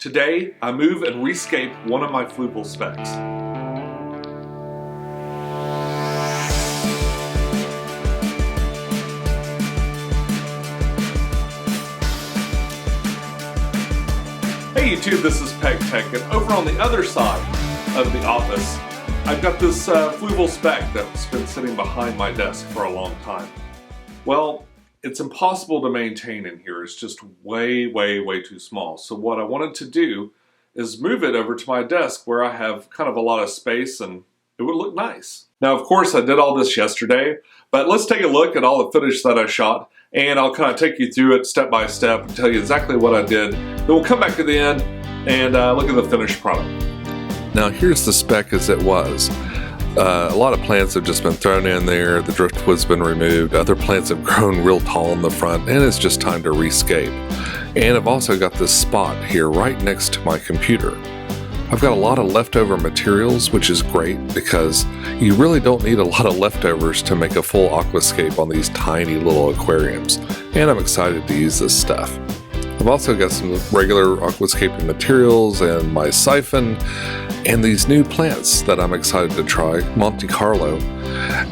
Today, I move and rescape one of my Fluval Specs. Hey YouTube, this is pecktec, and over on the other side of the office, I've got this Fluval Spec that's been sitting behind my desk for a long time. Well, it's impossible to maintain in here. It's just way too small. So what I wanted to do is move it over to my desk where I have kind of a lot of space and it would look nice. Now, of course, I did all this yesterday, but let's take a look at all the footage that I shot, and I'll kind of take you through it step by step and tell you exactly what I did. Then we'll come back to the end and look at the finished product. Now, here's the spec as it was. A lot of plants have just been thrown in there, the driftwood's been removed, other plants have grown real tall in the front, and it's just time to rescape. And I've also got this spot here right next to my computer. I've got a lot of leftover materials, which is great because you really don't need a lot of leftovers to make a full aquascape on these tiny little aquariums, and I'm excited to use this stuff. I've also got some regular aquascaping materials and my siphon and these new plants that I'm excited to try, Monte Carlo,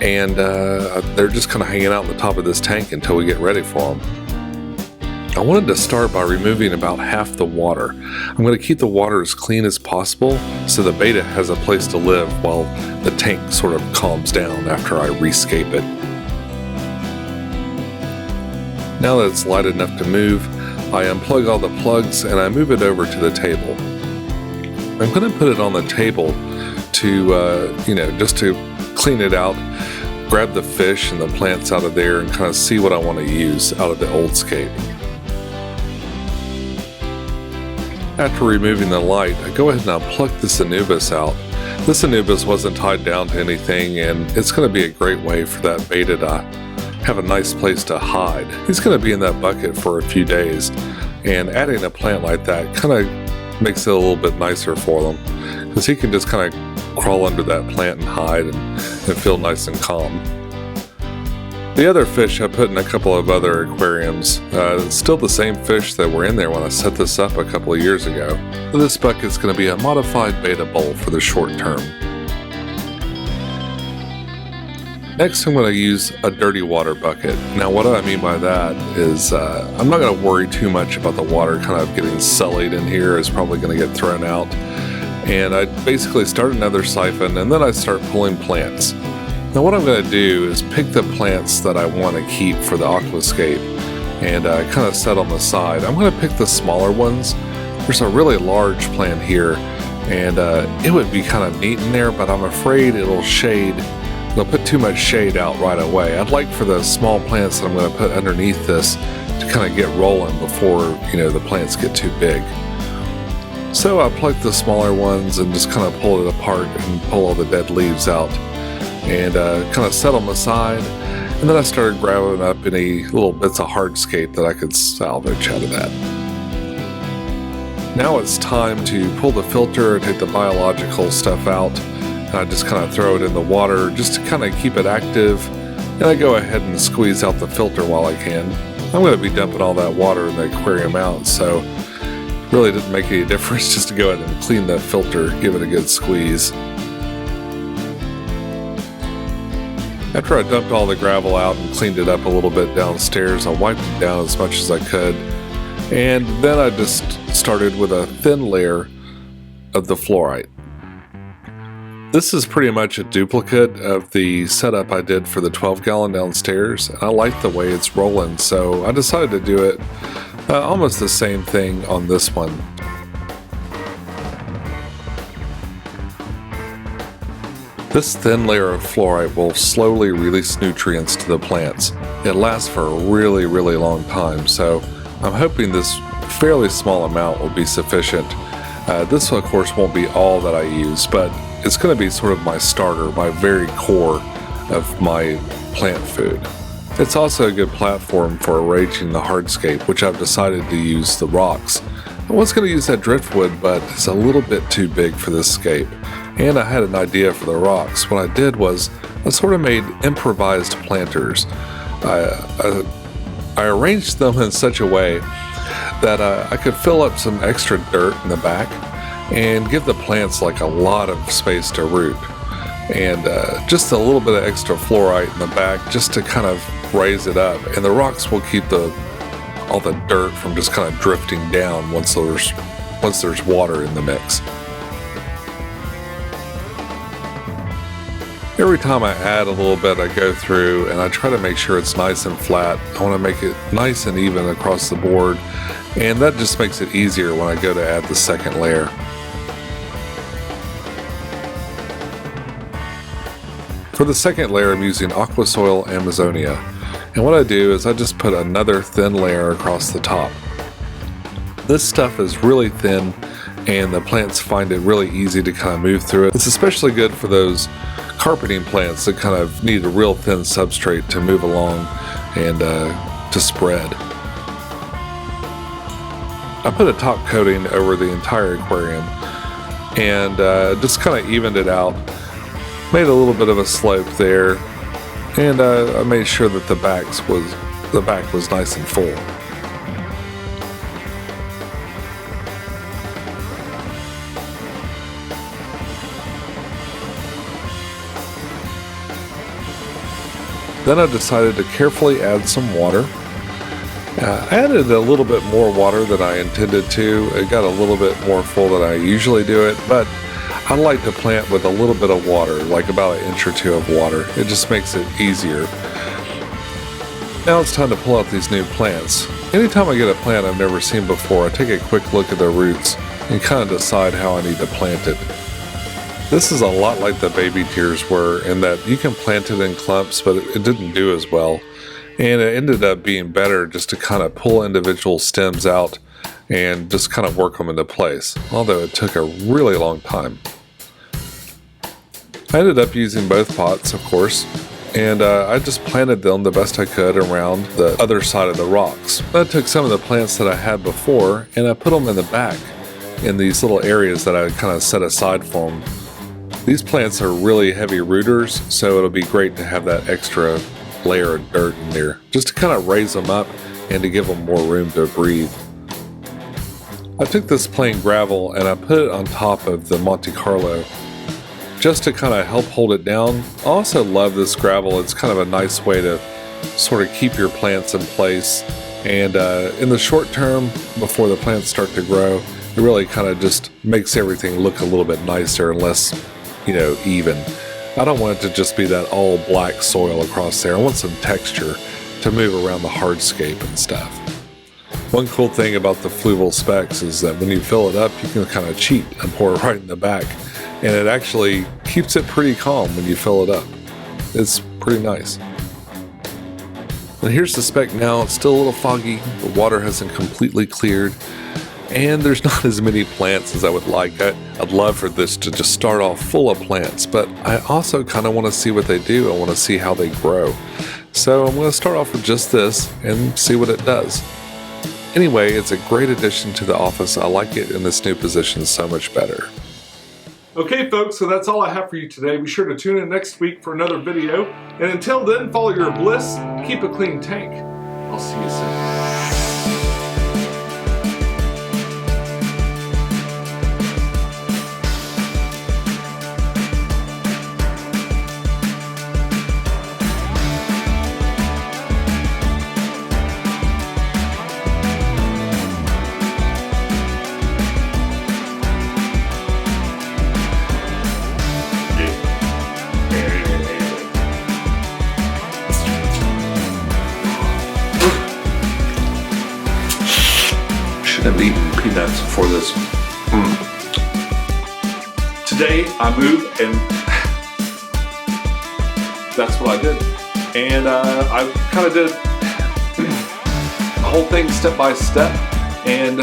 and they're just kind of hanging out on the top of this tank until we get ready for them. I wanted to start by removing about half the water. I'm going to keep the water as clean as possible so the betta has a place to live while the tank sort of calms down after I rescape it. Now that it's light enough to move, I unplug all the plugs and I move it over to the table. I'm going to put it on the table to, just to clean it out, grab the fish and the plants out of there and kind of see what I want to use out of the old scape. After removing the light, I go ahead and I'll pluck this anubis out. This anubis wasn't tied down to anything, and it's going to be a great way for that betta to have a nice place to hide. He's going to be in that bucket for a few days, and adding a plant like that kind of makes it a little bit nicer for them because he can just kind of crawl under that plant and hide and feel nice and calm. The other fish I put in a couple of other aquariums. It's still the same fish that were in there when I set this up a couple of years ago. So this bucket's going to be a modified betta bowl for the short term. Next, I'm going to use a dirty water bucket. Now, what I mean by that is I'm not going to worry too much about the water kind of getting sullied in here. It's probably going to get thrown out. And I basically start another siphon, and then I start pulling plants. Now, what I'm going to do is pick the plants that I want to keep for the aquascape and kind of set on the side. I'm going to pick the smaller ones. There's a really large plant here, and it would be kind of neat in there, but I'm afraid it'll put too much shade out right away. I'd like for the small plants that I'm going to put underneath this to kind of get rolling before, the plants get too big. So I plucked the smaller ones and just kind of pulled it apart and pull all the dead leaves out and kind of set on the side. And then I started grabbing up any little bits of hardscape that I could salvage out of that. Now it's time to pull the filter, take the biological stuff out. I just kind of throw it in the water just to kind of keep it active, and I go ahead and squeeze out the filter while I can. I'm going to be dumping all that water in the aquarium out, so it really didn't make any difference just to go ahead and clean the filter, give it a good squeeze. After I dumped all the gravel out and cleaned it up a little bit downstairs, I wiped it down as much as I could, and then I just started with a thin layer of the fluorite. This is pretty much a duplicate of the setup I did for the 12-gallon downstairs, and I like the way it's rolling, so I decided to do it almost the same thing on this one. This thin layer of fluorite will slowly release nutrients to the plants. It lasts for a really long time, so I'm hoping this fairly small amount will be sufficient. This, of course, won't be all that I use, but it's going to be sort of my starter, my very core of my plant food. It's also a good platform for arranging the hardscape, which I've decided to use the rocks. I was going to use that driftwood, but it's a little bit too big for this scape. And I had an idea for the rocks. What I did was I sort of made improvised planters. I arranged them in such a way that I could fill up some extra dirt in the back and give the plants like a lot of space to root. And just a little bit of extra fluorite in the back just to kind of raise it up. And the rocks will keep all the dirt from just kind of drifting down once there's water in the mix. Every time I add a little bit, I go through and I try to make sure it's nice and flat. I want to make it nice and even across the board, and that just makes it easier when I go to add the second layer. For the second layer, I'm using Aquasoil Amazonia, and what I do is I just put another thin layer across the top. This stuff is really thin, and the plants find it really easy to kind of move through it. It's especially good for those carpeting plants that kind of need a real thin substrate to move along and to spread. I put a top coating over the entire aquarium and just kind of evened it out. Made a little bit of a slope there, and I made sure that the back was nice and full. Then I decided to carefully add some water. I added a little bit more water than I intended to. It got a little bit more full than I usually do it, but I like to plant with a little bit of water, like about an inch or two of water. It just makes it easier. Now it's time to pull out these new plants. Anytime I get a plant I've never seen before, I take a quick look at the roots and kind of decide how I need to plant it. This is a lot like the baby tiers were, in that you can plant it in clumps, but it didn't do as well. And it ended up being better just to kind of pull individual stems out and just kind of work them into place, although it took a really long time. I ended up using both pots, of course, and I just planted them the best I could around the other side of the rocks. I took some of the plants that I had before and I put them in the back in these little areas that I kind of set aside for them. These plants are really heavy rooters, so it'll be great to have that extra layer of dirt in there, just to kind of raise them up and to give them more room to breathe. I took this plain gravel and I put it on top of the Monte Carlo just to kind of help hold it down. I also love this gravel. It's kind of a nice way to sort of keep your plants in place, and in the short term, before the plants start to grow, it really kind of just makes everything look a little bit nicer and less, even. I don't want it to just be that all black soil across there. I want some texture to move around the hardscape and stuff. One cool thing about the Fluval Specs is that when you fill it up, you can kind of cheat and pour it right in the back, and it actually keeps it pretty calm when you fill it up. It's pretty nice. And here's the spec now. It's still a little foggy. The water hasn't completely cleared, and there's not as many plants as I would like. I'd love for this to just start off full of plants, but I also kind of want to see what they do. I want to see how they grow. So I'm going to start off with just this and see what it does. Anyway, it's a great addition to the office. I like it in this new position so much better. Okay folks, so that's all I have for you today. Be sure to tune in next week for another video. And until then, follow your bliss, keep a clean tank. I'll see you soon. Have eaten peanuts before this. Today I moved and that's what I did. And I kind of did the whole thing step by step, and